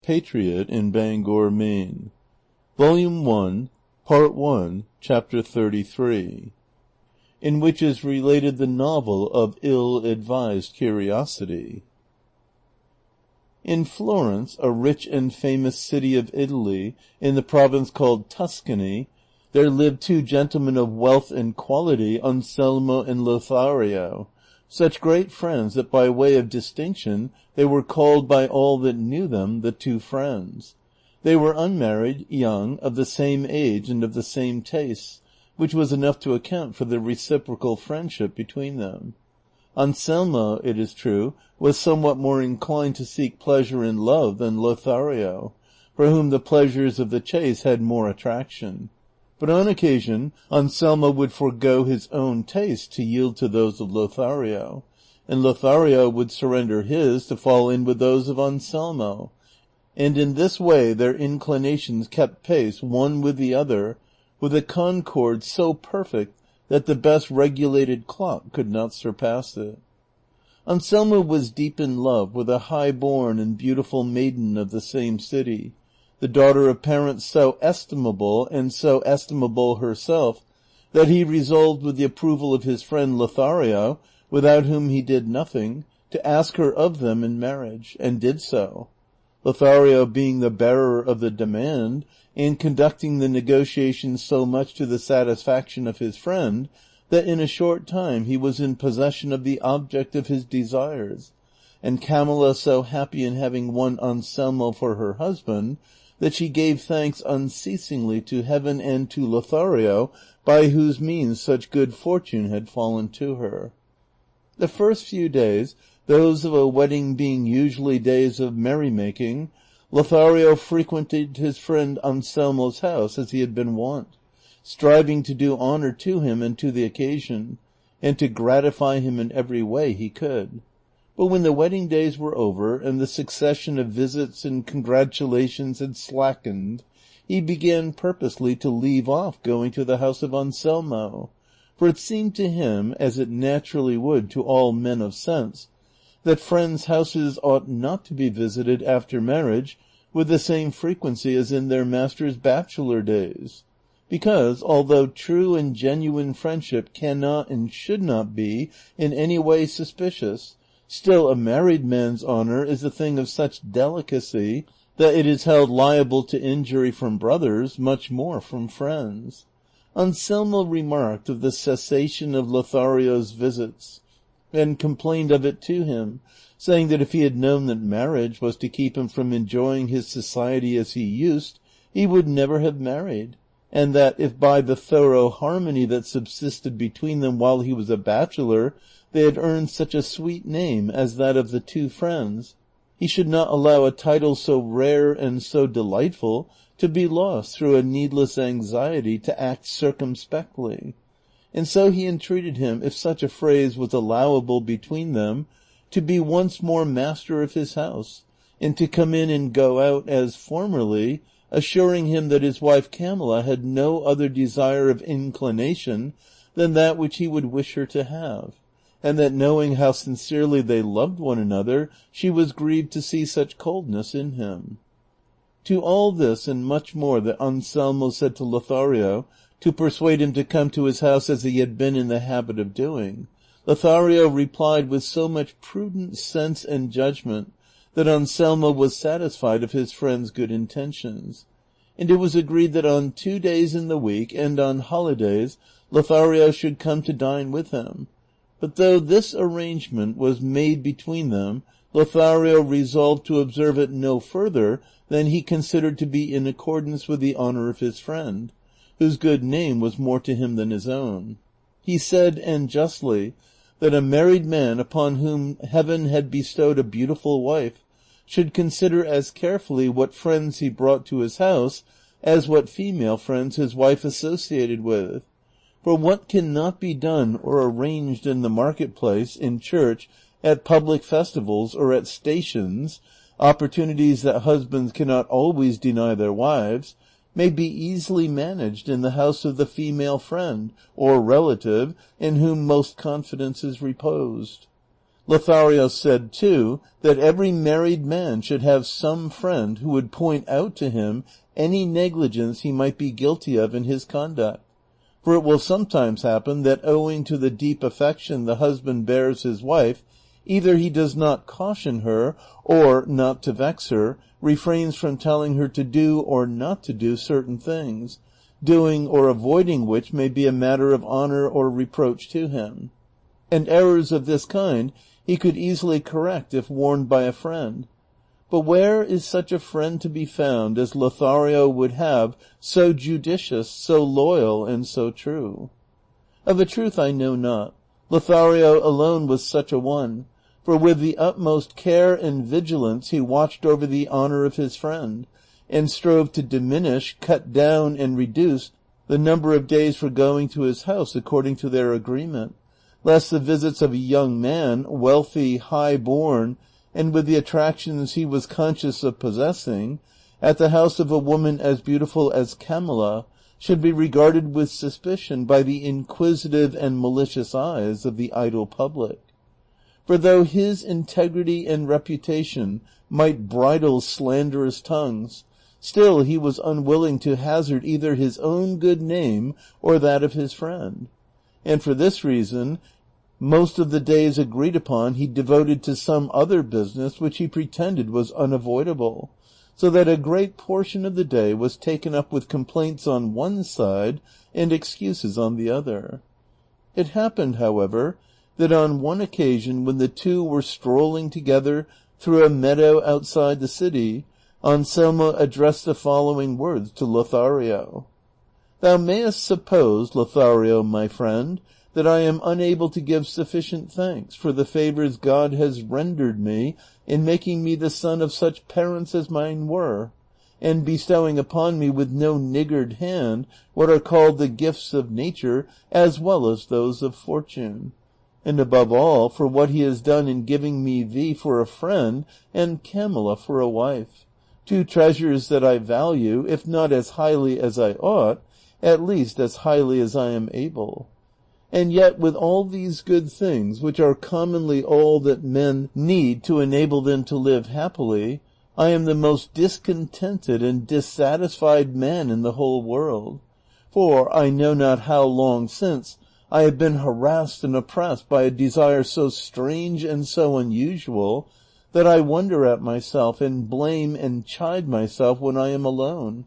patriot in Bangor, Maine. Volume 1, Part 1, Chapter 33, in which is related the novel of Ill-Advised Curiosity. In Florence, a rich and famous city of Italy, in the province called Tuscany, there lived two gentlemen of wealth and quality, Anselmo and Lothario, such great friends that by way of distinction they were called by all that knew them the two friends. They were unmarried, young, of the same age and of the same tastes, which was enough to account for the reciprocal friendship between them. Anselmo, it is true, was somewhat more inclined to seek pleasure in love than Lothario, for whom the pleasures of the chase had more attraction. But on occasion Anselmo would forego his own taste to yield to those of Lothario, and Lothario would surrender his to fall in with those of Anselmo, and in this way their inclinations kept pace one with the other, with a concord so perfect that the best regulated clock could not surpass it. Anselmo was deep in love with a high-born and beautiful maiden of the same city, the daughter of parents so estimable and so estimable herself, that he resolved with the approval of his friend Lothario, without whom he did nothing, to ask her of them in marriage, and did so, Lothario being the bearer of the demand, and conducting the negotiations so much to the satisfaction of his friend, that in a short time he was in possession of the object of his desires, and Camilla so happy in having won Anselmo for her husband, that she gave thanks unceasingly to heaven and to Lothario, by whose means such good fortune had fallen to her. The first few days, those of a wedding being usually days of merrymaking, Lothario frequented his friend Anselmo's house as he had been wont, striving to do honor to him and to the occasion, and to gratify him in every way he could. But when the wedding days were over, and the succession of visits and congratulations had slackened, he began purposely to leave off going to the house of Anselmo, for it seemed to him, as it naturally would to all men of sense, that friends' houses ought not to be visited after marriage with the same frequency as in their master's bachelor days, because, although true and genuine friendship cannot and should not be in any way suspicious, still a married man's honor is a thing of such delicacy that it is held liable to injury from brothers, much more from friends. Anselmo remarked of the cessation of Lothario's visits, and complained of it to him, saying that if he had known that marriage was to keep him from enjoying his society as he used, he would never have married, and that if by the thorough harmony that subsisted between them while he was a bachelor they had earned such a sweet name as that of the two friends, he should not allow a title so rare and so delightful to be lost through a needless anxiety to act circumspectly. And so he entreated him, if such a phrase was allowable between them, to be once more master of his house, and to come in and go out as formerly, assuring him that his wife Camilla had no other desire of inclination than that which he would wish her to have, and that knowing how sincerely they loved one another, she was grieved to see such coldness in him. To all this and much more that Anselmo said to Lothario, to persuade him to come to his house as he had been in the habit of doing, Lothario replied with so much prudent sense and judgment that Anselmo was satisfied of his friend's good intentions, and it was agreed that on 2 days in the week and on holidays Lothario should come to dine with him. But though this arrangement was made between them, Lothario resolved to observe it no further than he considered to be in accordance with the honor of his friend, whose good name was more to him than his own. He said, and justly, that a married man upon whom heaven had bestowed a beautiful wife should consider as carefully what friends he brought to his house as what female friends his wife associated with. For what can not be done or arranged in the marketplace, in church, at public festivals, or at stations, opportunities that husbands cannot always deny their wives, may be easily managed in the house of the female friend or relative in whom most confidence is reposed. Lothario said, too, that every married man should have some friend who would point out to him any negligence he might be guilty of in his conduct, for it will sometimes happen that owing to the deep affection the husband bears his wife, either he does not caution her, or, not to vex her, refrains from telling her to do or not to do certain things, doing or avoiding which may be a matter of honor or reproach to him. And errors of this kind he could easily correct if warned by a friend. But where is such a friend to be found as Lothario would have, so judicious, so loyal, and so true? Of a truth I know not. Lothario alone was such a one, for with the utmost care and vigilance he watched over the honor of his friend, and strove to diminish, cut down, and reduce the number of days for going to his house according to their agreement, lest the visits of a young man, wealthy, high-born, and with the attractions he was conscious of possessing, at the house of a woman as beautiful as Camilla, should be regarded with suspicion by the inquisitive and malicious eyes of the idle public. For though his integrity and reputation might bridle slanderous tongues, still he was unwilling to hazard either his own good name or that of his friend, and for this reason most of the days agreed upon he devoted to some other business which he pretended was unavoidable, so that a great portion of the day was taken up with complaints on one side and excuses on the other. It happened, however, that on one occasion when the two were strolling together through a meadow outside the city, Anselmo addressed the following words to Lothario: "Thou mayest suppose, Lothario, my friend, that I am unable to give sufficient thanks for the favors God has rendered me in making me the son of such parents as mine were, and bestowing upon me with no niggard hand what are called the gifts of nature as well as those of fortune, and above all for what he has done in giving me thee for a friend and Camilla for a wife, two treasures that I value, if not as highly as I ought, at least as highly as I am able. And yet with all these good things, which are commonly all that men need to enable them to live happily, I am the most discontented and dissatisfied man in the whole world. For I know not how long since I have been harassed and oppressed by a desire so strange and so unusual that I wonder at myself and blame and chide myself when I am alone,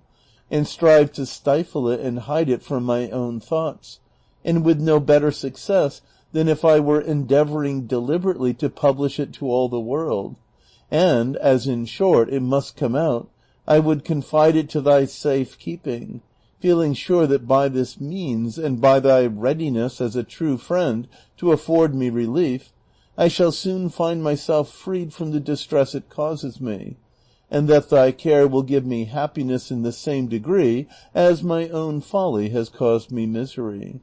and strive to stifle it and hide it from my own thoughts, and with no better success than if I were endeavoring deliberately to publish it to all the world, and, as in short it must come out, I would confide it to thy safe keeping, feeling sure that by this means, and by thy readiness as a true friend to afford me relief, I shall soon find myself freed from the distress it causes me, and that thy care will give me happiness in the same degree as my own folly has caused me misery."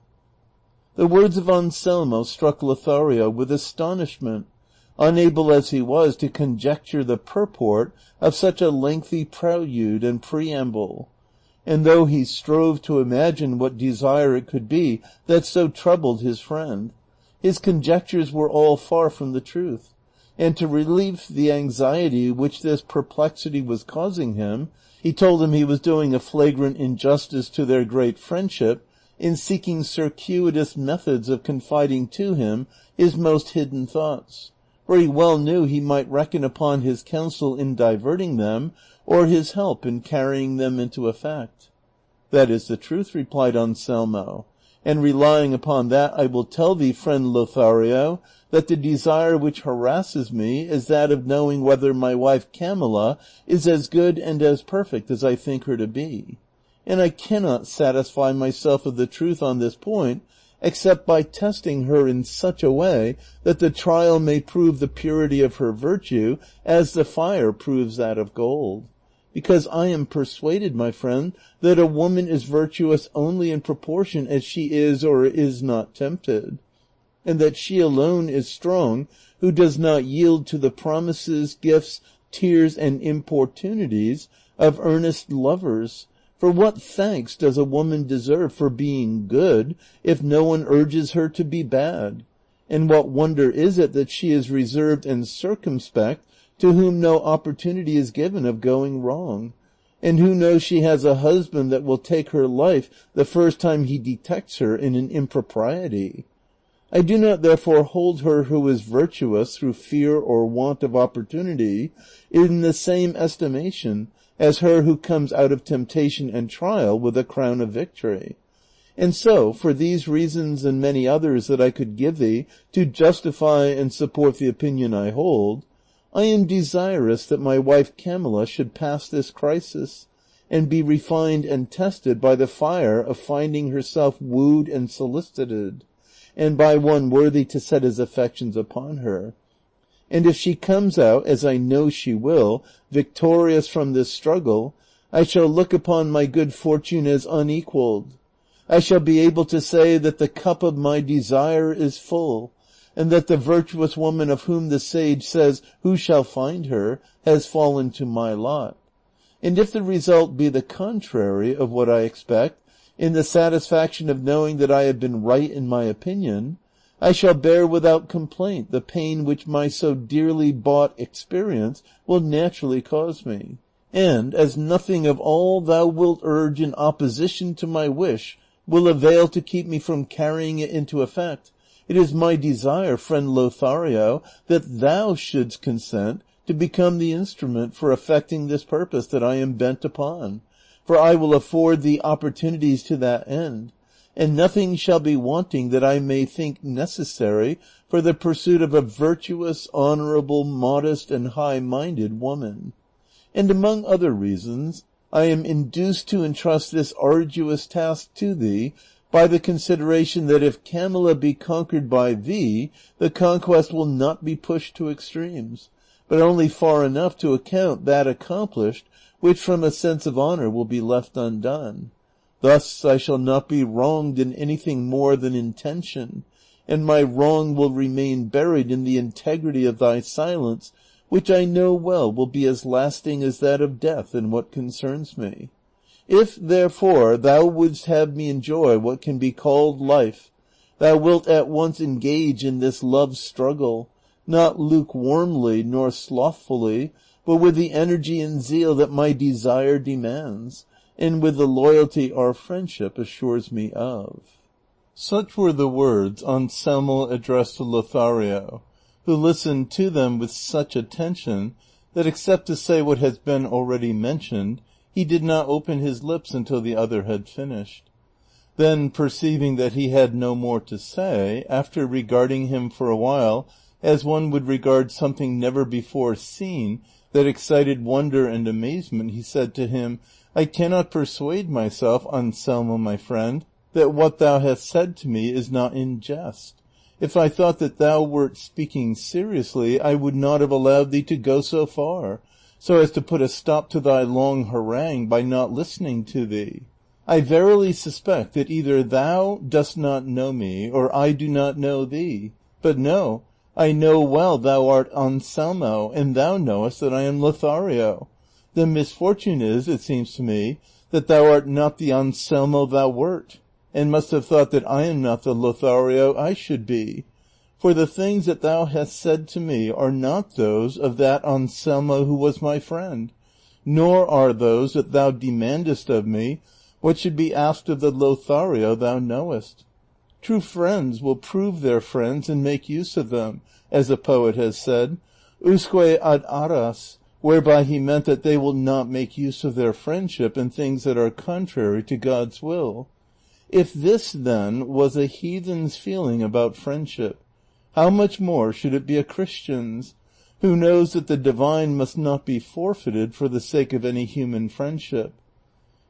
The words of Anselmo struck Lothario with astonishment, unable as he was to conjecture the purport of such a lengthy prelude and preamble, and though he strove to imagine what desire it could be that so troubled his friend, his conjectures were all far from the truth, and to relieve the anxiety which this perplexity was causing him, he told him he was doing a flagrant injustice to their great friendship in seeking circuitous methods of confiding to him his most hidden thoughts, for he well knew he might reckon upon his counsel in diverting them, or his help in carrying them into effect. "That is the truth," replied Anselmo, "and relying upon that I will tell thee, friend Lothario, that the desire which harasses me is that of knowing whether my wife Camilla is as good and as perfect as I think her to be, and I cannot satisfy myself of the truth on this point except by testing her in such a way that the trial may prove the purity of her virtue as the fire proves that of gold, because I am persuaded, my friend, that a woman is virtuous only in proportion as she is or is not tempted, and that she alone is strong who does not yield to the promises, gifts, tears, and importunities of earnest lovers. For what thanks does a woman deserve for being good if no one urges her to be bad? And what wonder is it that she is reserved and circumspect, to whom no opportunity is given of going wrong, and who knows she has a husband that will take her life the first time he detects her in an impropriety? I do not therefore hold her who is virtuous through fear or want of opportunity in the same estimation as her who comes out of temptation and trial with a crown of victory. And so, for these reasons and many others that I could give thee to justify and support the opinion I hold, I am desirous that my wife Camilla should pass this crisis, and be refined and tested by the fire of finding herself wooed and solicited, and by one worthy to set his affections upon her. And if she comes out, as I know she will, victorious from this struggle, I shall look upon my good fortune as unequalled. I shall be able to say that the cup of my desire is full, and that the virtuous woman of whom the sage says, "Who shall find her?" has fallen to my lot. And if the result be the contrary of what I expect, in the satisfaction of knowing that I have been right in my opinion, I shall bear without complaint the pain which my so dearly bought experience will naturally cause me. And as nothing of all thou wilt urge in opposition to my wish will avail to keep me from carrying it into effect, it is my desire, friend Lothario, that thou shouldst consent to become the instrument for effecting this purpose that I am bent upon, for I will afford thee opportunities to that end, and nothing shall be wanting that I may think necessary for the pursuit of a virtuous, honorable, modest, and high-minded woman. And among other reasons, I am induced to entrust this arduous task to thee by the consideration that if Camilla be conquered by thee, the conquest will not be pushed to extremes, but only far enough to account that accomplished which from a sense of honor will be left undone. Thus I shall not be wronged in anything more than intention, and my wrong will remain buried in the integrity of thy silence, which I know well will be as lasting as that of death in what concerns me. If, therefore, thou wouldst have me enjoy what can be called life, thou wilt at once engage in this love struggle, not lukewarmly nor slothfully, but with the energy and zeal that my desire demands, and with the loyalty our friendship assures me of. Such were the words Anselmo addressed to Lothario, who listened to them with such attention that, except to say what has been already mentioned, he did not open his lips until the other had finished. Then, perceiving that he had no more to say, after regarding him for a while as one would regard something never before seen that excited wonder and amazement, he said to him, "I cannot persuade myself, Anselmo, my friend, that what thou hast said to me is not in jest. If I thought that thou wert speaking seriously, I would not have allowed thee to go so far, so as to put a stop to thy long harangue by not listening to thee. I verily suspect that either thou dost not know me, or I do not know thee. But no, I know well thou art Anselmo, and thou knowest that I am Lothario. The misfortune is, it seems to me, that thou art not the Anselmo thou wert, and must have thought that I am not the Lothario I should be. For the things that thou hast said to me are not those of that Anselmo who was my friend, nor are those that thou demandest of me what should be asked of the Lothario thou knowest. True friends will prove their friends and make use of them, as a poet has said, usque ad aras, whereby he meant that they will not make use of their friendship in things that are contrary to God's will. If this, then, was a heathen's feeling about friendship, how much more should it be a Christian's, who knows that the divine must not be forfeited for the sake of any human friendship?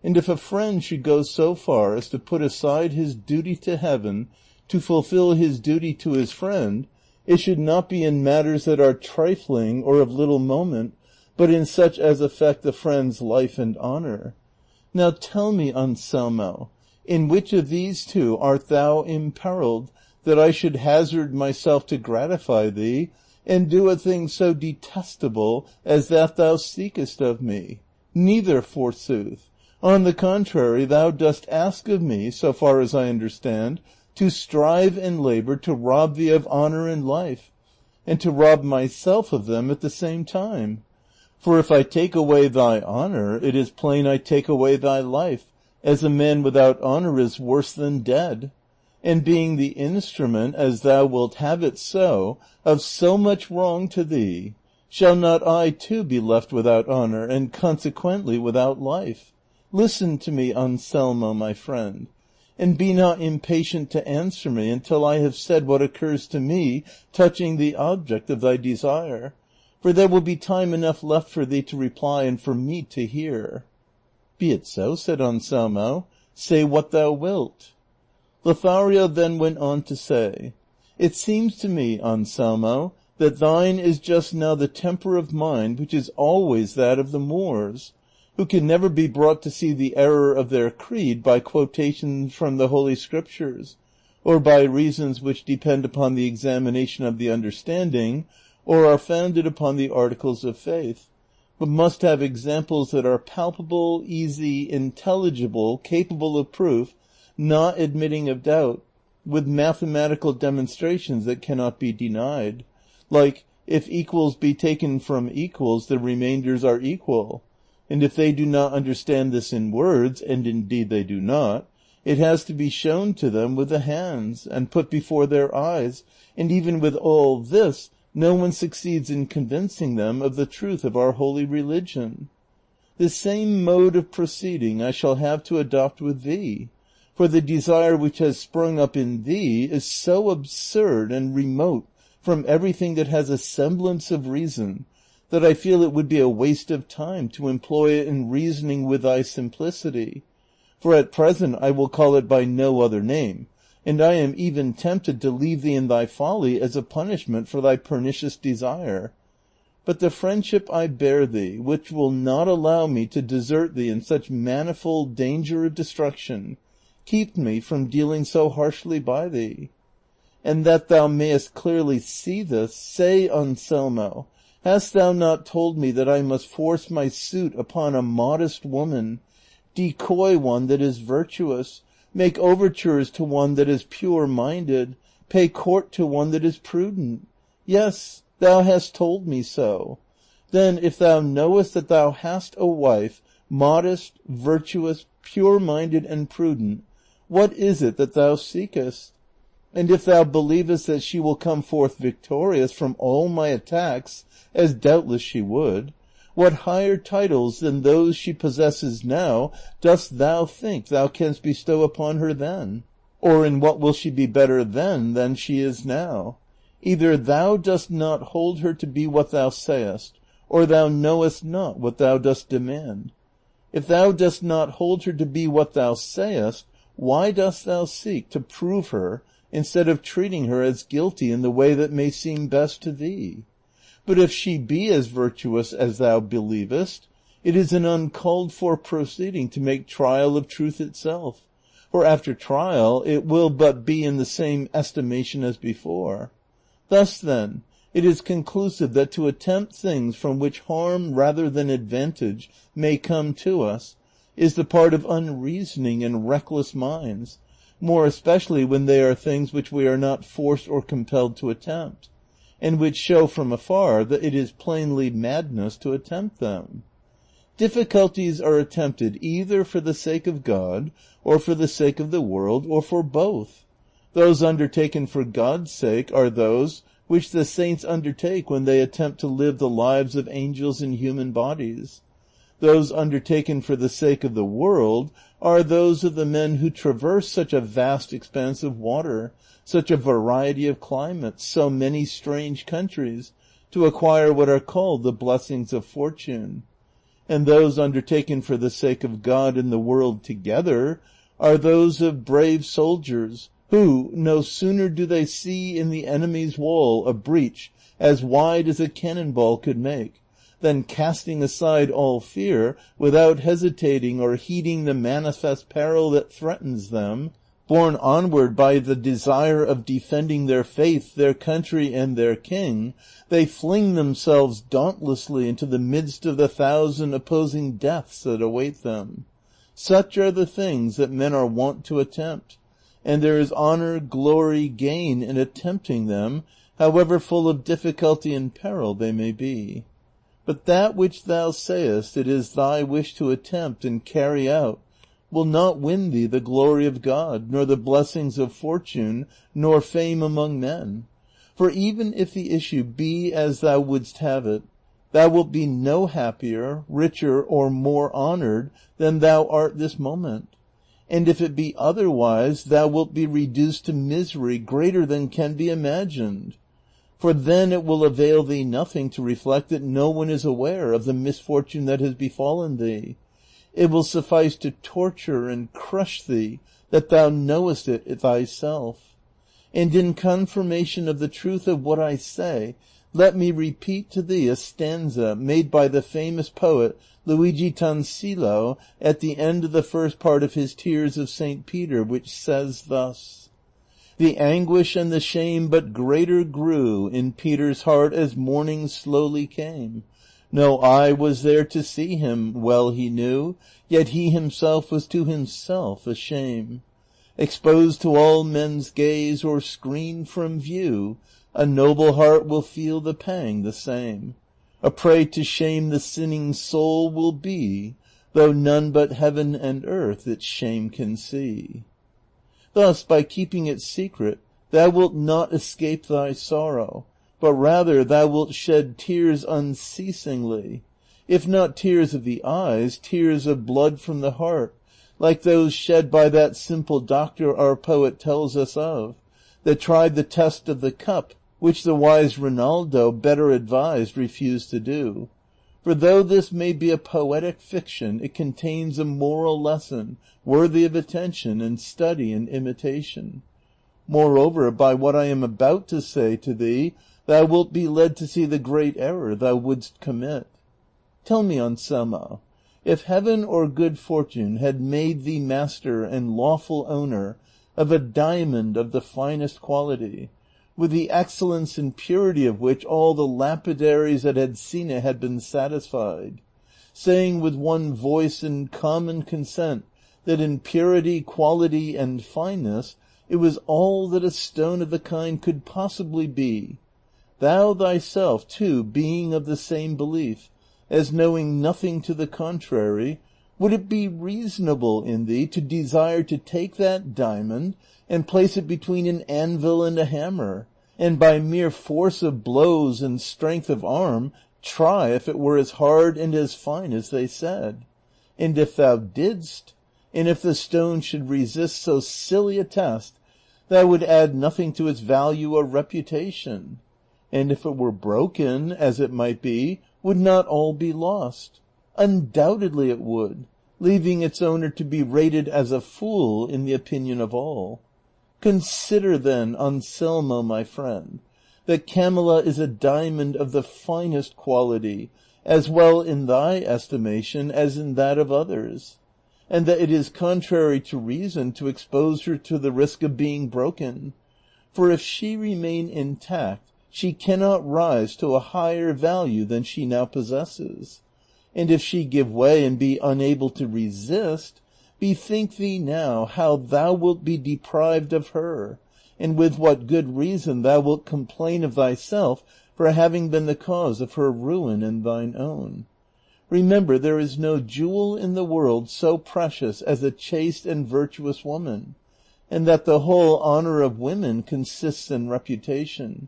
And if a friend should go so far as to put aside his duty to heaven to fulfill his duty to his friend, it should not be in matters that are trifling or of little moment, but in such as affect the friend's life and honor. Now tell me, Anselmo, in which of these two art thou imperiled, that I should hazard myself to gratify thee, and do a thing so detestable as that thou seekest of me? Neither, forsooth. On the contrary, thou dost ask of me, so far as I understand, to strive and labor to rob thee of honor and life, and to rob myself of them at the same time. For if I take away thy honor, it is plain I take away thy life, as a man without honor is worse than dead. And being the instrument, as thou wilt have it so, of so much wrong to thee, shall not I too be left without honor, and consequently without life? Listen to me, Anselmo, my friend, and be not impatient to answer me until I have said what occurs to me touching the object of thy desire, for there will be time enough left for thee to reply and for me to hear. Be it so, said Anselmo, say what thou wilt. Lothario then went on to say, It seems to me, Anselmo, that thine is just now the temper of mind which is always that of the Moors, who can never be brought to see the error of their creed by quotations from the Holy Scriptures, or by reasons which depend upon the examination of the understanding, or are founded upon the articles of faith, but must have examples that are palpable, easy, intelligible, capable of proof, not admitting of doubt, with mathematical demonstrations that cannot be denied, like, if equals be taken from equals, the remainders are equal, and if they do not understand this in words, and indeed they do not, it has to be shown to them with the hands, and put before their eyes, and even with all this, no one succeeds in convincing them of the truth of our holy religion. This same mode of proceeding I shall have to adopt with thee, for the desire which has sprung up in thee is so absurd and remote from everything that has a semblance of reason, that I feel it would be a waste of time to employ it in reasoning with thy simplicity, for at present I will call it by no other name, and I am even tempted to leave thee in thy folly as a punishment for thy pernicious desire. But the friendship I bear thee, which will not allow me to desert thee in such manifold danger of destruction, keep me from dealing so harshly by thee. And that thou mayest clearly see this, say, Anselmo, hast thou not told me that I must force my suit upon a modest woman, decoy one that is virtuous, make overtures to one that is pure-minded, pay court to one that is prudent? Yes, thou hast told me so. Then if thou knowest that thou hast a wife, modest, virtuous, pure-minded, and prudent, what is it that thou seekest? And if thou believest that she will come forth victorious from all my attacks, as doubtless she would, what higher titles than those she possesses now dost thou think thou canst bestow upon her then? Or in what will she be better then than she is now? Either thou dost not hold her to be what thou sayest, or thou knowest not what thou dost demand. If thou dost not hold her to be what thou sayest, why dost thou seek to prove her instead of treating her as guilty in the way that may seem best to thee? But if she be as virtuous as thou believest, it is an uncalled for proceeding to make trial of truth itself, for after trial it will but be in the same estimation as before. Thus, then, it is conclusive that to attempt things from which harm rather than advantage may come to us is the part of unreasoning and reckless minds, more especially when they are things which we are not forced or compelled to attempt, and which show from afar that it is plainly madness to attempt them. Difficulties are attempted either for the sake of God, or for the sake of the world, or for both. Those undertaken for God's sake are those which the saints undertake when they attempt to live the lives of angels in human bodies. Those undertaken for the sake of the world are those of the men who traverse such a vast expanse of water, such a variety of climates, so many strange countries, to acquire what are called the blessings of fortune. And those undertaken for the sake of God and the world together are those of brave soldiers, who, no sooner do they see in the enemy's wall a breach as wide as a cannonball could make, than casting aside all fear, without hesitating or heeding the manifest peril that threatens them, borne onward by the desire of defending their faith, their country, and their king, they fling themselves dauntlessly into the midst of the 1,000 opposing deaths that await them. Such are the things that men are wont to attempt, and there is honor, glory, gain in attempting them, however full of difficulty and peril they may be. But that which thou sayest it is thy wish to attempt and carry out will not win thee the glory of God, nor the blessings of fortune, nor fame among men. For even if the issue be as thou wouldst have it, thou wilt be no happier, richer, or more honored than thou art this moment. And if it be otherwise, thou wilt be reduced to misery greater than can be imagined. For then it will avail thee nothing to reflect that no one is aware of the misfortune that has befallen thee. It will suffice to torture and crush thee that thou knowest it thyself. And in confirmation of the truth of what I say, let me repeat to thee a stanza made by the famous poet Luigi Tansilo at the end of the first part of his Tears of St. Peter, which says thus: The anguish and the shame but greater grew in Peter's heart as morning slowly came. No eye was there to see him, well he knew, yet he himself was to himself a shame. Exposed to all men's gaze or screened from view, a noble heart will feel the pang the same. A prey to shame the sinning soul will be, though none but heaven and earth its shame can see. Thus, by keeping it secret, thou wilt not escape thy sorrow, but rather thou wilt shed tears unceasingly, if not tears of the eyes, tears of blood from the heart, like those shed by that simple doctor our poet tells us of, that tried the test of the cup, which the wise Rinaldo, better advised, refused to do. For though this may be a poetic fiction, it contains a moral lesson worthy of attention and study and imitation. Moreover, by what I am about to say to thee, thou wilt be led to see the great error thou wouldst commit. Tell me, Anselmo, if heaven or good fortune had made thee master and lawful owner of a diamond of the finest quality, with the excellence and purity of which all the lapidaries that had seen it had been satisfied, saying with one voice in common consent that in purity, quality, and fineness it was all that a stone of the kind could possibly be, thou thyself, too, being of the same belief, as knowing nothing to the contrary, would it be reasonable in thee to desire to take that diamond and place it between an anvil and a hammer, and by mere force of blows and strength of arm try if it were as hard and as fine as they said? And if thou didst, and if the stone should resist so silly a test, thou would add nothing to its value or reputation. And if it were broken, as it might be, would not all be lost? Undoubtedly it would, leaving its owner to be rated as a fool in the opinion of all. Consider then, Anselmo, my friend, that Camilla is a diamond of the finest quality, as well in thy estimation as in that of others, and that it is contrary to reason to expose her to the risk of being broken. For if she remain intact, she cannot rise to a higher value than she now possesses. And if she give way and be unable to resist, bethink thee now how thou wilt be deprived of her, and with what good reason thou wilt complain of thyself for having been the cause of her ruin and thine own. Remember, there is no jewel in the world so precious as a chaste and virtuous woman, and that the whole honor of women consists in reputation.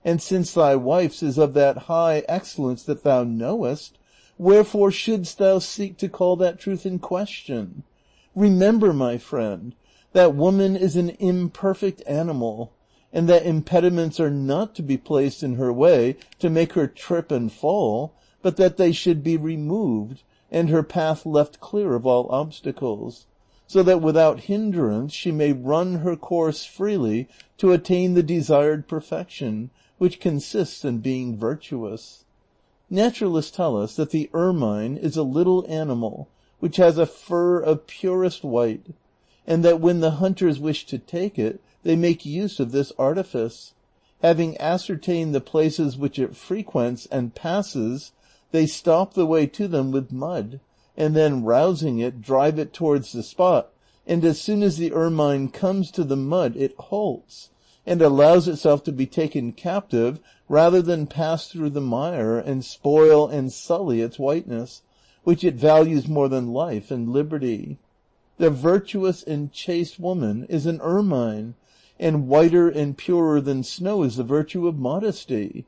And since thy wife's is of that high excellence that thou knowest, wherefore shouldst thou seek to call that truth in question? Remember, my friend, that woman is an imperfect animal, and that impediments are not to be placed in her way to make her trip and fall, but that they should be removed, and her path left clear of all obstacles, so that without hindrance she may run her course freely to attain the desired perfection, which consists in being virtuous. Naturalists tell us that the ermine is a little animal which has a fur of purest white, and that when the hunters wish to take it, they make use of this artifice. Having ascertained the places which it frequents and passes, they stop the way to them with mud, and then rousing it, drive it towards the spot, and as soon as the ermine comes to the mud it halts, and allows itself to be taken captive rather than pass through the mire and spoil and sully its whiteness, which it values more than life and liberty. The virtuous and chaste woman is an ermine, and whiter and purer than snow is the virtue of modesty.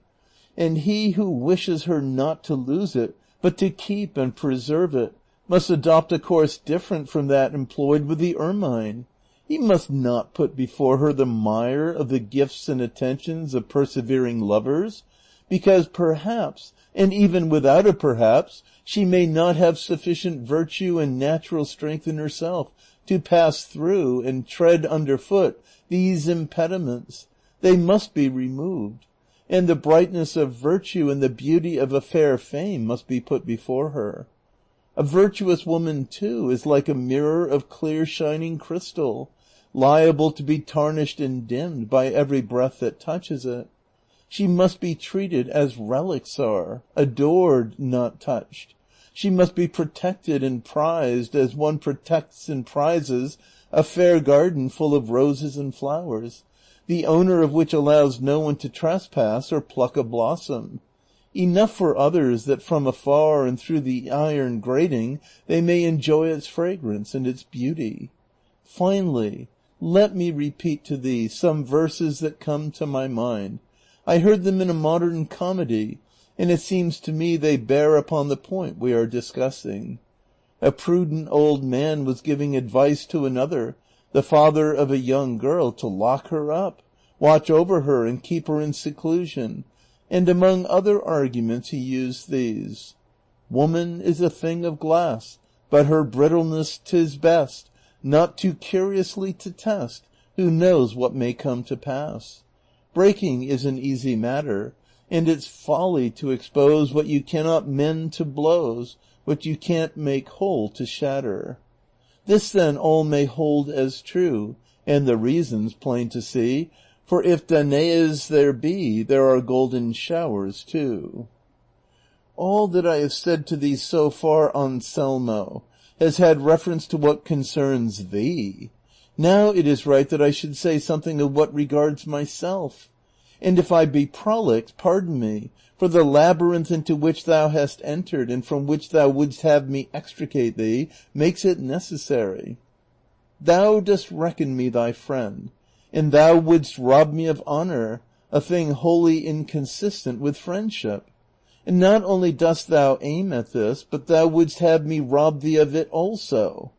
And he who wishes her not to lose it, but to keep and preserve it, must adopt a course different from that employed with the ermine. He must not put before her the mire of the gifts and attentions of persevering lovers, because perhaps, and even without a perhaps, she may not have sufficient virtue and natural strength in herself to pass through and tread underfoot these impediments. They must be removed, and the brightness of virtue and the beauty of a fair fame must be put before her. A virtuous woman, too, is like a mirror of clear shining crystal, liable to be tarnished and dimmed by every breath that touches it. She must be treated as relics are, adored, not touched. She must be protected and prized as one protects and prizes a fair garden full of roses and flowers, the owner of which allows no one to trespass or pluck a blossom. Enough for others that from afar and through the iron grating they may enjoy its fragrance and its beauty. Finally, let me repeat to thee some verses that come to my mind. I heard them in a modern comedy, and it seems to me they bear upon the point we are discussing. A prudent old man was giving advice to another, the father of a young girl, to lock her up, watch over her, and keep her in seclusion, and among other arguments he used these: Woman is a thing of glass, but her brittleness 'tis best not too curiously to test, who knows what may come to pass. Breaking is an easy matter, and it's folly to expose what you cannot mend to blows, what you can't make whole to shatter. This then all may hold as true, and the reasons plain to see, for if Danaes there be, there are golden showers too. All that I have said to thee so far, Anselmo, has had reference to what concerns thee. Now it is right that I should say something of what regards myself. And if I be prolix, pardon me, for the labyrinth into which thou hast entered, and from which thou wouldst have me extricate thee, makes it necessary. Thou dost reckon me thy friend, and thou wouldst rob me of honor, a thing wholly inconsistent with friendship. And not only dost thou aim at this, but thou wouldst have me rob thee of it also.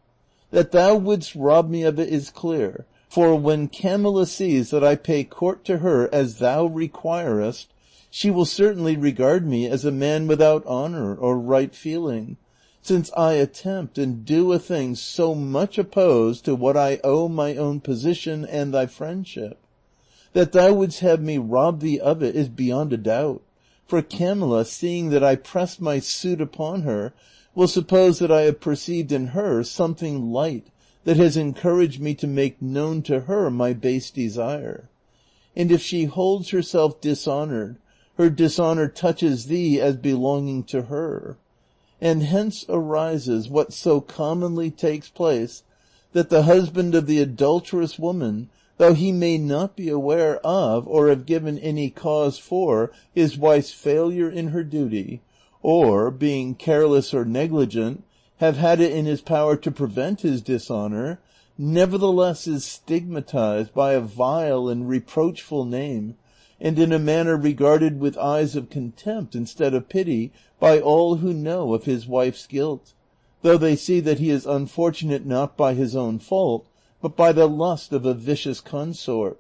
That thou wouldst rob me of it is clear, for when Camilla sees that I pay court to her as thou requirest, she will certainly regard me as a man without honor or right feeling, since I attempt and do a thing so much opposed to what I owe my own position and thy friendship. That thou wouldst have me rob thee of it is beyond a doubt, for Camilla, seeing that I press my suit upon her, will suppose that I have perceived in her something light that has encouraged me to make known to her my base desire. And if she holds herself dishonored, her dishonor touches thee as belonging to her. And hence arises what so commonly takes place, that the husband of the adulterous woman, though he may not be aware of or have given any cause for his wife's failure in her duty, or, being careless or negligent, have had it in his power to prevent his dishonor, nevertheless is stigmatized by a vile and reproachful name, and in a manner regarded with eyes of contempt instead of pity by all who know of his wife's guilt, though they see that he is unfortunate not by his own fault, but by the lust of a vicious consort.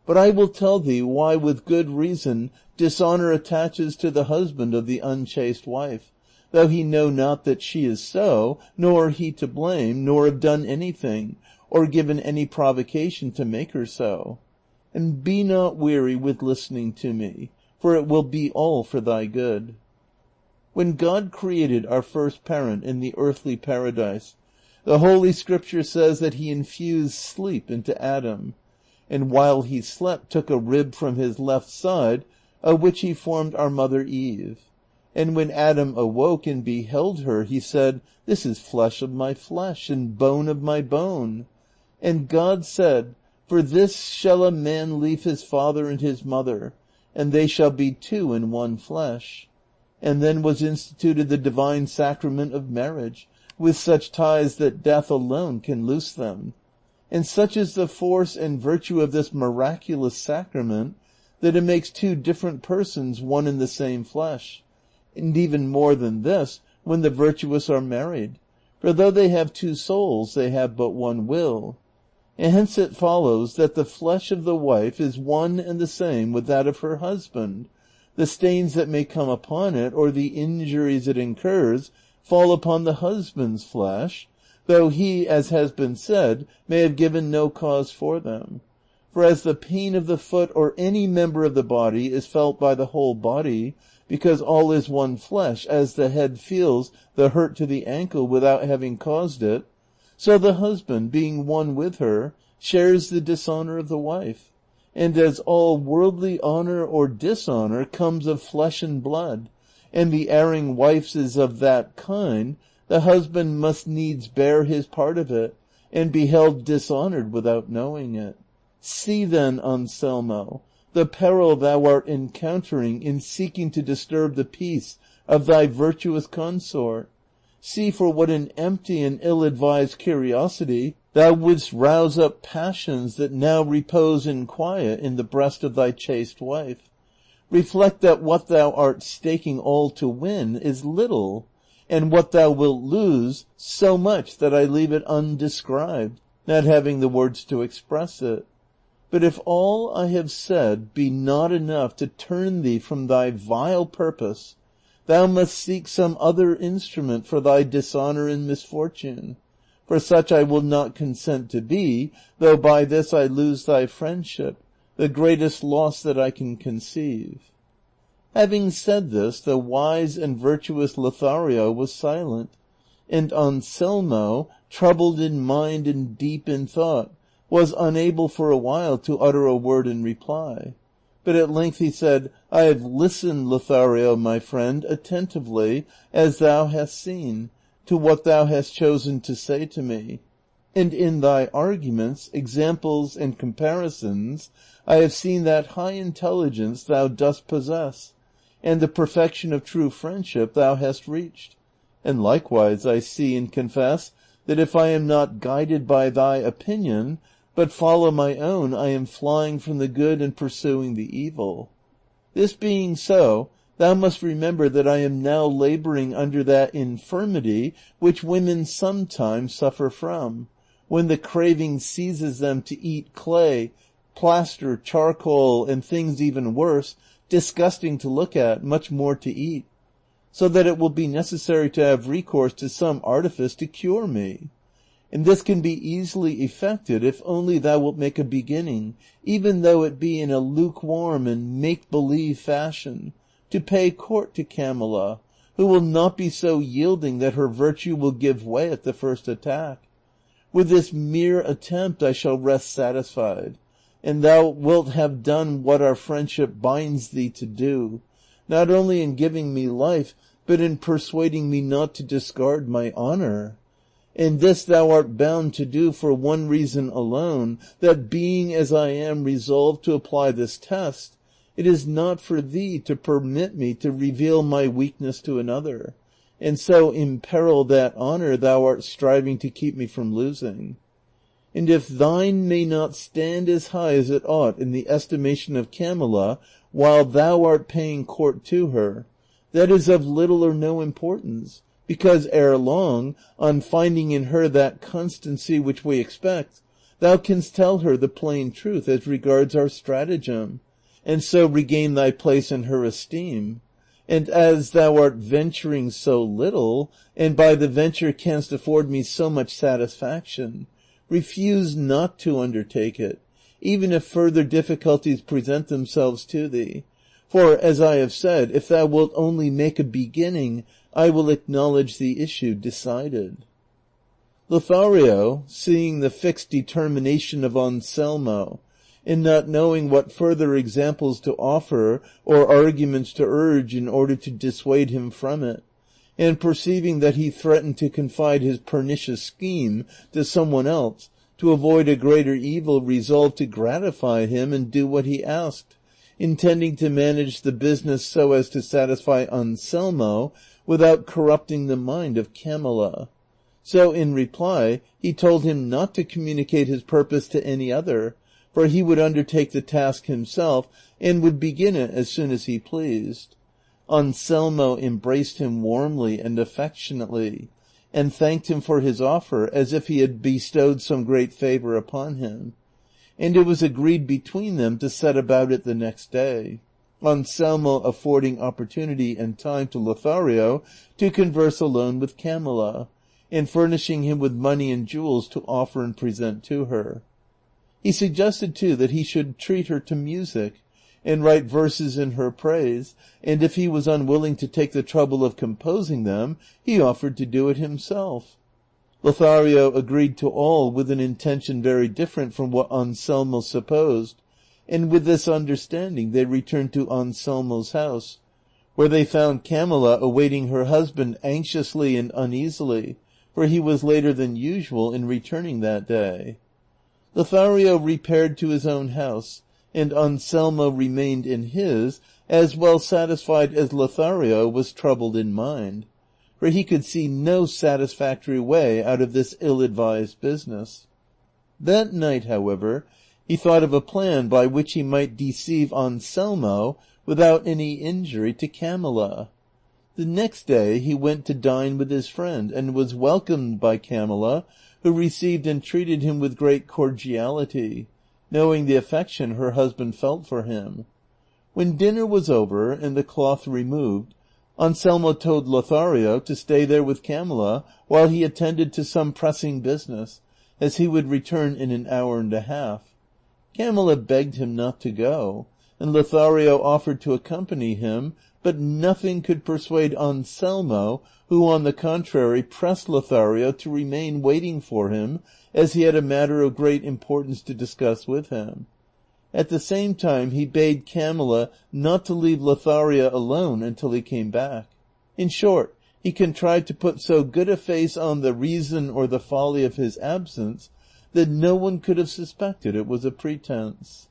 But I will tell thee why with good reason dishonor attaches to the husband of the unchaste wife, though he know not that she is so, nor he to blame, nor have done anything, or given any provocation to make her so. And be not weary with listening to me, for it will be all for thy good. When God created our first parent in the earthly paradise, the Holy Scripture says that he infused sleep into Adam, and while he slept took a rib from his left side, of which he formed our mother Eve. And when Adam awoke and beheld her, he said, This is flesh of my flesh, and bone of my bone. And God said, For this shall a man leave his father and his mother, and they shall be two in one flesh. And then was instituted the divine sacrament of marriage, with such ties that death alone can loose them. And such is the force and virtue of this miraculous sacrament, that it makes two different persons one in the same flesh. And even more than this, when the virtuous are married. For though they have two souls, they have but one will. And hence it follows that the flesh of the wife is one and the same with that of her husband. The stains that may come upon it, or the injuries it incurs, fall upon the husband's flesh, though he, as has been said, may have given no cause for them. For as the pain of the foot or any member of the body is felt by the whole body, because all is one flesh, as the head feels the hurt to the ankle without having caused it, so the husband, being one with her, shares the dishonor of the wife. And as all worldly honor or dishonor comes of flesh and blood, and the erring wife's is of that kind, the husband must needs bear his part of it, and be held dishonored without knowing it. See then, Anselmo, the peril thou art encountering in seeking to disturb the peace of thy virtuous consort. See for what an empty and ill-advised curiosity thou wouldst rouse up passions that now repose in quiet in the breast of thy chaste wife. Reflect that what thou art staking all to win is little, and what thou wilt lose so much that I leave it undescribed, not having the words to express it. But if all I have said be not enough to turn thee from thy vile purpose, thou must seek some other instrument for thy dishonor and misfortune. For such I will not consent to be, though by this I lose thy friendship, the greatest loss that I can conceive. Having said this, the wise and virtuous Lothario was silent, and Anselmo, troubled in mind and deep in thought, was unable for a while to utter a word in reply. But at length he said, I have listened, Lothario, my friend, attentively, as thou hast seen, to what thou hast chosen to say to me. And in thy arguments, examples, and comparisons, I have seen that high intelligence thou dost possess, and the perfection of true friendship thou hast reached. And likewise I see and confess that if I am not guided by thy opinion, but follow my own, I am flying from the good and pursuing the evil. This being so, thou must remember that I am now laboring under that infirmity which women sometimes suffer from, when the craving seizes them to eat clay, plaster, charcoal, and things even worse, disgusting to look at, much more to eat, so that it will be necessary to have recourse to some artifice to cure me. And this can be easily effected if only thou wilt make a beginning, even though it be in a lukewarm and make-believe fashion, to pay court to Camilla, who will not be so yielding that her virtue will give way at the first attack. With this mere attempt I shall rest satisfied, and thou wilt have done what our friendship binds thee to do, not only in giving me life, but in persuading me not to discard my honor. And this thou art bound to do for one reason alone, that being as I am resolved to apply this test, it is not for thee to permit me to reveal my weakness to another, and so imperil that honor thou art striving to keep me from losing. And if thine may not stand as high as it ought in the estimation of Camilla while thou art paying court to her, that is of little or no importance, because ere long, on finding in her that constancy which we expect, thou canst tell her the plain truth as regards our stratagem, and so regain thy place in her esteem. And as thou art venturing so little, and by the venture canst afford me so much satisfaction, refuse not to undertake it, even if further difficulties present themselves to thee. For, as I have said, if thou wilt only make a beginning, I will acknowledge the issue decided. Lothario, seeing the fixed determination of Anselmo, and not knowing what further examples to offer or arguments to urge in order to dissuade him from it, and perceiving that he threatened to confide his pernicious scheme to someone else, to avoid a greater evil, resolved to gratify him and do what he asked, intending to manage the business so as to satisfy Anselmo without corrupting the mind of Camilla. So in reply he told him not to communicate his purpose to any other, for he would undertake the task himself and would begin it as soon as he pleased. Anselmo embraced him warmly and affectionately, and thanked him for his offer as if he had bestowed some great favor upon him, and it was agreed between them to set about it the next day, Anselmo affording opportunity and time to Lothario to converse alone with Camilla, and furnishing him with money and jewels to offer and present to her. He suggested too that he should treat her to music, and write verses in her praise, and if he was unwilling to take the trouble of composing them, he offered to do it himself. Lothario agreed to all with an intention very different from what Anselmo supposed, and with this understanding they returned to Anselmo's house, where they found Camilla awaiting her husband anxiously and uneasily, for he was later than usual in returning that day. Lothario repaired to his own house, and Anselmo remained in his, as well satisfied as Lothario was troubled in mind, for he could see no satisfactory way out of this ill-advised business. That night, however, he thought of a plan by which he might deceive Anselmo without any injury to Camilla. The next day he went to dine with his friend, and was welcomed by Camilla, who received and treated him with great cordiality, knowing the affection her husband felt for him. When dinner was over and the cloth removed, Anselmo told Lothario to stay there with Camilla while he attended to some pressing business, as he would return in an hour and a half. Camilla begged him not to go, and Lothario offered to accompany him, but nothing could persuade Anselmo, who on the contrary pressed Lothario to remain waiting for him, as he had a matter of great importance to discuss with him. At the same time he bade Camilla not to leave Lothario alone until he came back. In short, he contrived to put so good a face on the reason or the folly of his absence that no one could have suspected it was a pretense.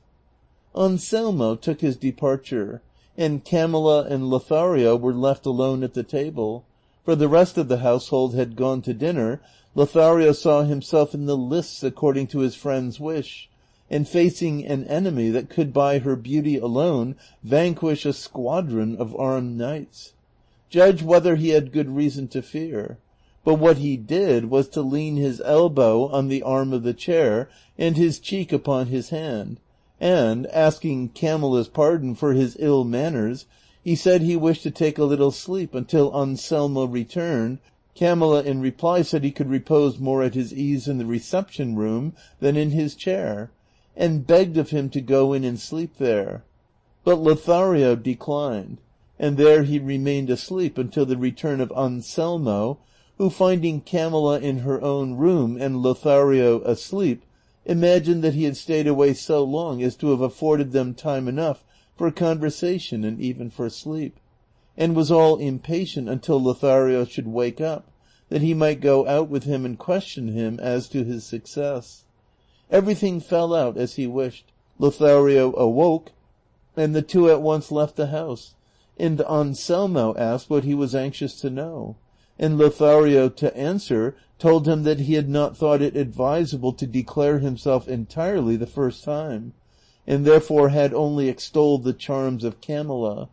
Anselmo took his departure, and Camilla and Lothario were left alone at the table, for the rest of the household had gone to dinner. Lothario saw himself in the lists according to his friend's wish, and facing an enemy that could by her beauty alone vanquish a squadron of armed knights. Judge whether he had good reason to fear. But what he did was to lean his elbow on the arm of the chair and his cheek upon his hand, and, asking Camilla's pardon for his ill manners, he said he wished to take a little sleep until Anselmo returned. Camilla in reply said he could repose more at his ease in the reception room than in his chair, and begged of him to go in and sleep there. But Lothario declined, and there he remained asleep until the return of Anselmo, who, finding Camilla in her own room and Lothario asleep, imagined that he had stayed away so long as to have afforded them time enough for conversation and even for sleep, and was all impatient until Lothario should wake up, that he might go out with him and question him as to his success. Everything fell out as he wished. Lothario awoke, and the two at once left the house, and Anselmo asked what he was anxious to know, and Lothario to answer told him that he had not thought it advisable to declare himself entirely the first time, and therefore had only extolled the charms of Camilla,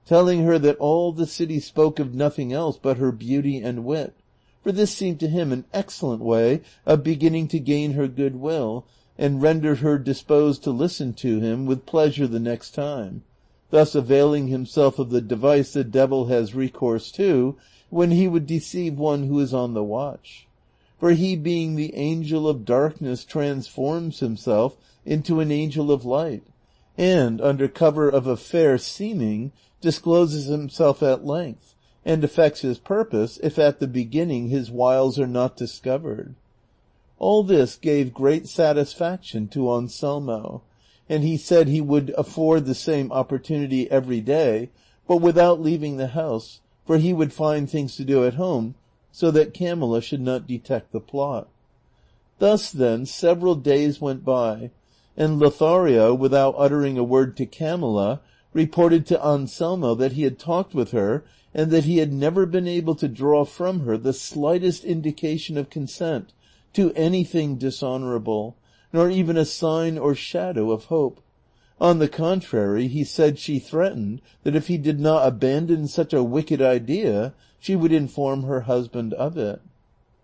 telling her that all the city spoke of nothing else but her beauty and wit, for this seemed to him an excellent way of beginning to gain her goodwill, and rendered her disposed to listen to him with pleasure the next time, thus availing himself of the device the devil has recourse to when he would deceive one who is on the watch. For he, being the angel of darkness, transforms himself into an angel of light, and, under cover of a fair seeming, discloses himself at length, and effects his purpose, if at the beginning his wiles are not discovered. All this gave great satisfaction to Anselmo, and he said he would afford the same opportunity every day, but without leaving the house, for he would find things to do at home, so that Camilla should not detect the plot. Thus, then, several days went by, and Lothario, without uttering a word to Camilla, reported to Anselmo that he had talked with her, and that he had never been able to draw from her the slightest indication of consent to anything dishonorable, nor even a sign or shadow of hope. On the contrary, he said she threatened that if he did not abandon such a wicked idea, she would inform her husband of it.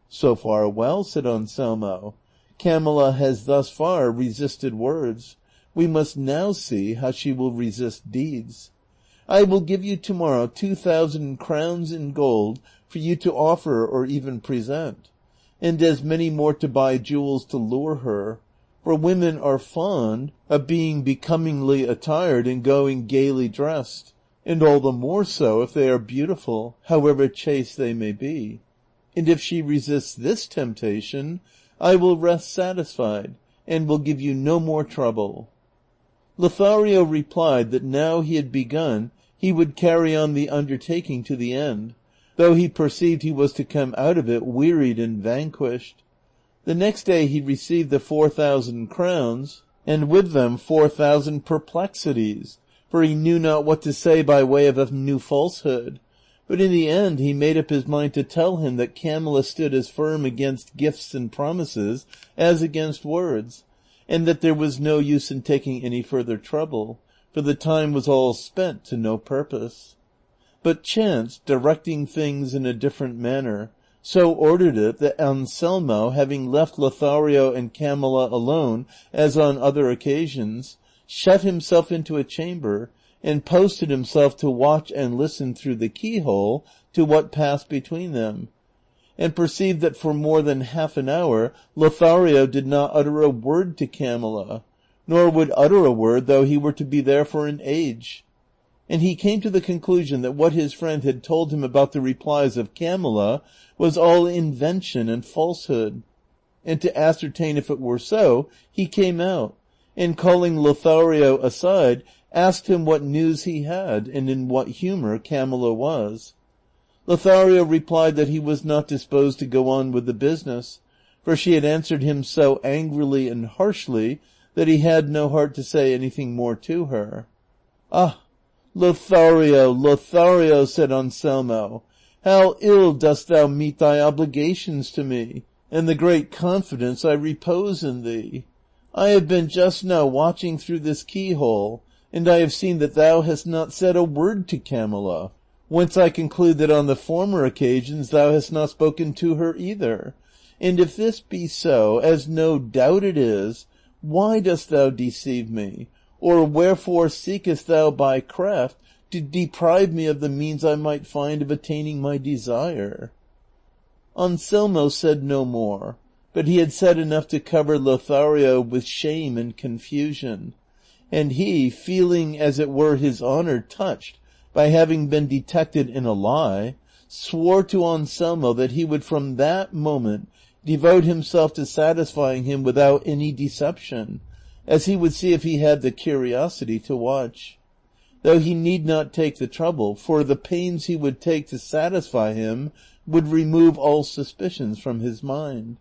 So far well, said Anselmo. Camilla has thus far resisted words. We must now see how she will resist deeds. I will give you tomorrow 2,000 crowns in gold for you to offer or even present, and as many more to buy jewels to lure her, for women are fond of being becomingly attired and going gaily dressed, and all the more so if they are beautiful, however chaste they may be. And if she resists this temptation, I will rest satisfied, and will give you no more trouble. Lothario replied that now he had begun, he would carry on the undertaking to the end, though he perceived he was to come out of it wearied and vanquished. The next day he received the 4,000 crowns, and with them 4,000 perplexities, for he knew not what to say by way of a new falsehood. But in the end he made up his mind to tell him that Camilla stood as firm against gifts and promises as against words, and that there was no use in taking any further trouble, for the time was all spent to no purpose. But chance, directing things in a different manner, so ordered it that Anselmo, having left Lothario and Camilla alone, as on other occasions, shut himself into a chamber, and posted himself to watch and listen through the keyhole to what passed between them, and perceived that for more than half an hour Lothario did not utter a word to Camilla, nor would utter a word though he were to be there for an age. And he came to the conclusion that what his friend had told him about the replies of Camilla was all invention and falsehood. And to ascertain if it were so, he came out, and calling Lothario aside, asked him what news he had, and in what humor Camilla was. Lothario replied that he was not disposed to go on with the business, for she had answered him so angrily and harshly that he had no heart to say anything more to her. Ah, Lothario, Lothario, said Anselmo, how ill dost thou meet thy obligations to me, and the great confidence I repose in thee. I have been just now watching through this keyhole, and I have seen that thou hast not said a word to Camilla, whence I conclude that on the former occasions thou hast not spoken to her either. And if this be so, as no doubt it is, why dost thou deceive me? Or wherefore seekest thou by craft to deprive me of the means I might find of attaining my desire? Anselmo said no more, but he had said enough to cover Lothario with shame and confusion, and he, feeling as it were his honor touched by having been detected in a lie, swore to Anselmo that he would from that moment devote himself to satisfying him without any deception, as he would see if he had the curiosity to watch, though he need not take the trouble, for the pains he would take to satisfy him would remove all suspicions from his mind.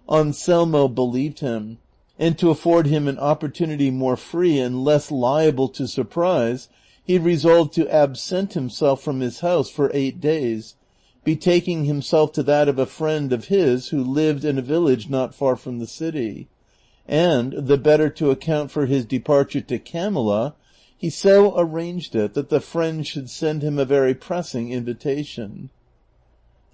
Anselmo believed him, and to afford him an opportunity more free and less liable to surprise, he resolved to absent himself from his house for 8 days, betaking himself to that of a friend of his who lived in a village not far from the city, and, the better to account for his departure to Camilla, he so arranged it that the friend should send him a very pressing invitation.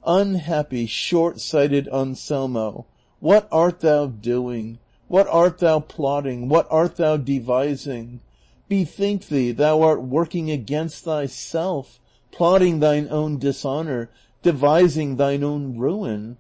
Unhappy, short-sighted Anselmo, what art thou doing? What art thou plotting? What art thou devising? Bethink thee, thou art working against thyself, plotting thine own dishonor, devising thine own ruin.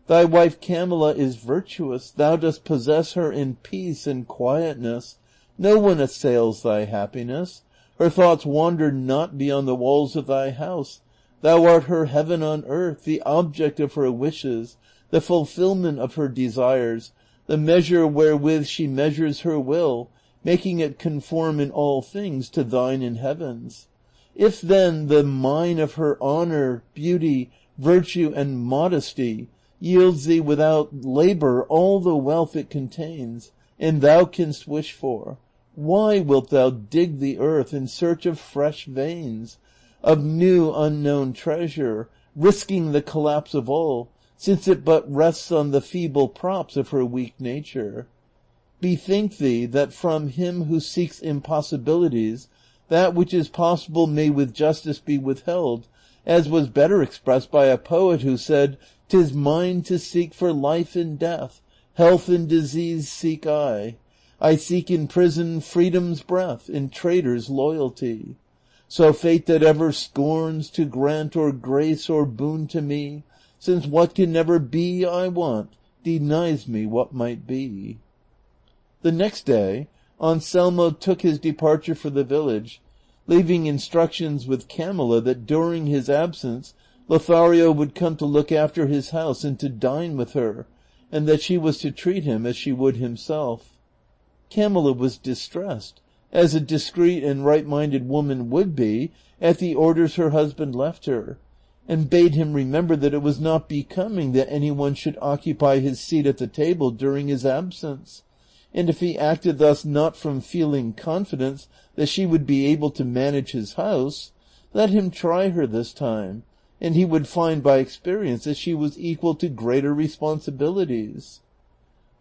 Thy wife Camilla is virtuous, thou dost possess her in peace and quietness. No one assails thy happiness. Her thoughts wander not beyond the walls of thy house. Thou art her heaven on earth, the object of her wishes, the fulfillment of her desires, the measure wherewith she measures her will, making it conform in all things to thine in heavens. If then the mine of her honor, beauty, virtue, and modesty yields thee without labor all the wealth it contains, and thou canst wish for, why wilt thou dig the earth in search of fresh veins, of new unknown treasure, risking the collapse of all, since it but rests on the feeble props of her weak nature? Bethink thee that from him who seeks impossibilities, that which is possible may with justice be withheld, as was better expressed by a poet who said, "'Tis mine to seek for life in death, health in disease seek I seek in prison freedom's breath, in traitors loyalty. So fate that ever scorns to grant or grace or boon to me, since what can never be I want, denies me what might be." The next day, Anselmo took his departure for the village, leaving instructions with Camilla that during his absence Lothario would come to look after his house and to dine with her, and that she was to treat him as she would himself. Camilla was distressed, as a discreet and right-minded woman would be, at the orders her husband left her, and bade him remember that it was not becoming that any one should occupy his seat at the table during his absence, and if he acted thus not from feeling confidence that she would be able to manage his house, let him try her this time, and he would find by experience that she was equal to greater responsibilities.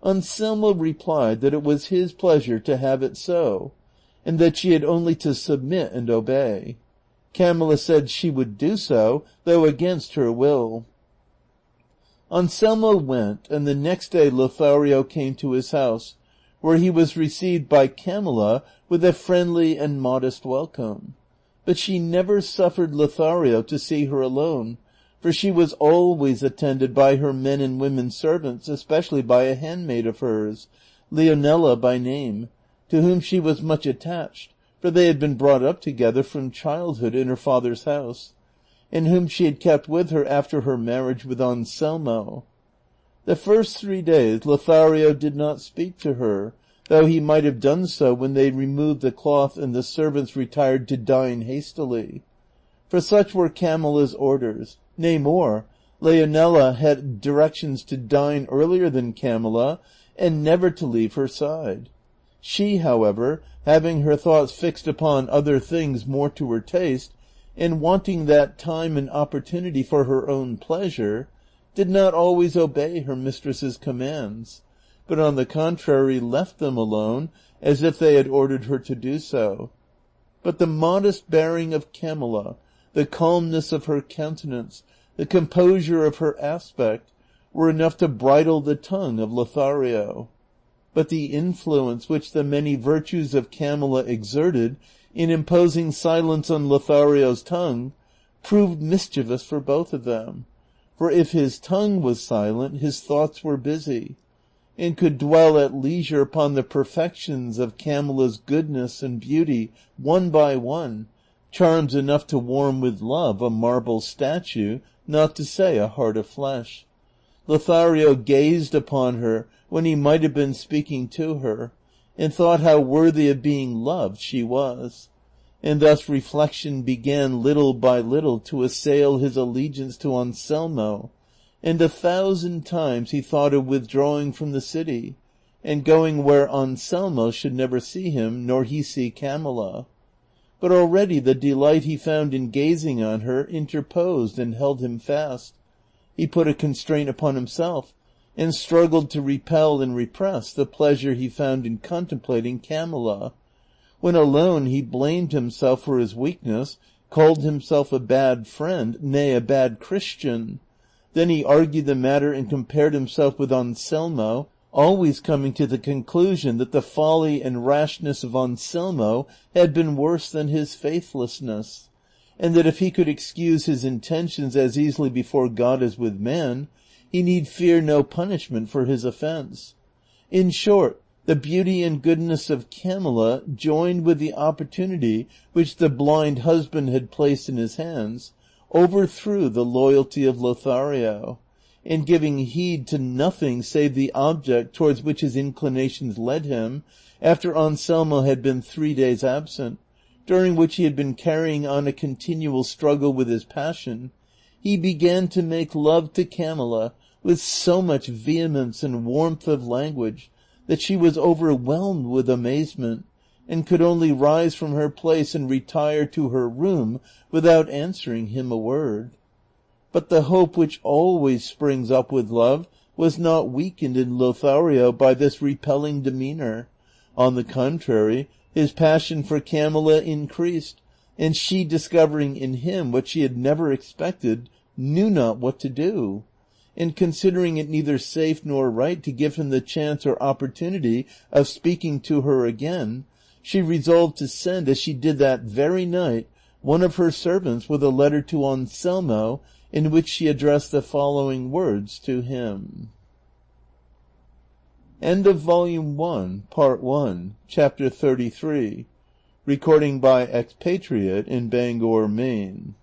Anselmo replied that it was his pleasure to have it so, and that she had only to submit and obey. Camilla said she would do so, though against her will. Anselmo went, and the next day Lothario came to his house, where he was received by Camilla with a friendly and modest welcome. But she never suffered Lothario to see her alone, for she was always attended by her men and women servants, especially by a handmaid of hers, Leonela by name, to whom she was much attached, for they had been brought up together from childhood in her father's house, and whom she had kept with her after her marriage with Anselmo. The first 3 days Lothario did not speak to her, though he might have done so when they removed the cloth and the servants retired to dine hastily. For such were Camilla's orders. Nay more, Leonela had directions to dine earlier than Camilla, and never to leave her side. She, however, having her thoughts fixed upon other things more to her taste, and wanting that time and opportunity for her own pleasure, did not always obey her mistress's commands, but on the contrary left them alone, as if they had ordered her to do so. But the modest bearing of Camilla, the calmness of her countenance, the composure of her aspect, were enough to bridle the tongue of Lothario. But the influence which the many virtues of Camilla exerted in imposing silence on Lothario's tongue proved mischievous for both of them, for if his tongue was silent, his thoughts were busy, and could dwell at leisure upon the perfections of Camilla's goodness and beauty one by one, charms enough to warm with love a marble statue, not to say a heart of flesh. Lothario gazed upon her when he might have been speaking to her, and thought how worthy of being loved she was, and thus reflection began little by little to assail his allegiance to Anselmo, and 1,000 times he thought of withdrawing from the city, and going where Anselmo should never see him, nor he see Camilla. But already the delight he found in gazing on her interposed and held him fast. He put a constraint upon himself, and struggled to repel and repress the pleasure he found in contemplating Camilla. When alone he blamed himself for his weakness, called himself a bad friend, nay, a bad Christian. Then he argued the matter and compared himself with Anselmo, always coming to the conclusion that the folly and rashness of Anselmo had been worse than his faithlessness, and that if he could excuse his intentions as easily before God as with man, he need fear no punishment for his offense. In short, the beauty and goodness of Camilla, joined with the opportunity which the blind husband had placed in his hands, overthrew the loyalty of Lothario, and giving heed to nothing save the object towards which his inclinations led him, after Anselmo had been 3 days absent, during which he had been carrying on a continual struggle with his passion, he began to make love to Camilla with so much vehemence and warmth of language that she was overwhelmed with amazement, and could only rise from her place and retire to her room without answering him a word. But the hope which always springs up with love was not weakened in Lothario by this repelling demeanor. On the contrary, his passion for Camilla increased, and she, discovering in him what she had never expected, knew not what to do. And considering it neither safe nor right to give him the chance or opportunity of speaking to her again, she resolved to send, as she did that very night, one of her servants with a letter to Anselmo, in which she addressed the following words to him. End of Volume 1, Part 1, Chapter 33. Recording by Expatriate in Bangor, Maine.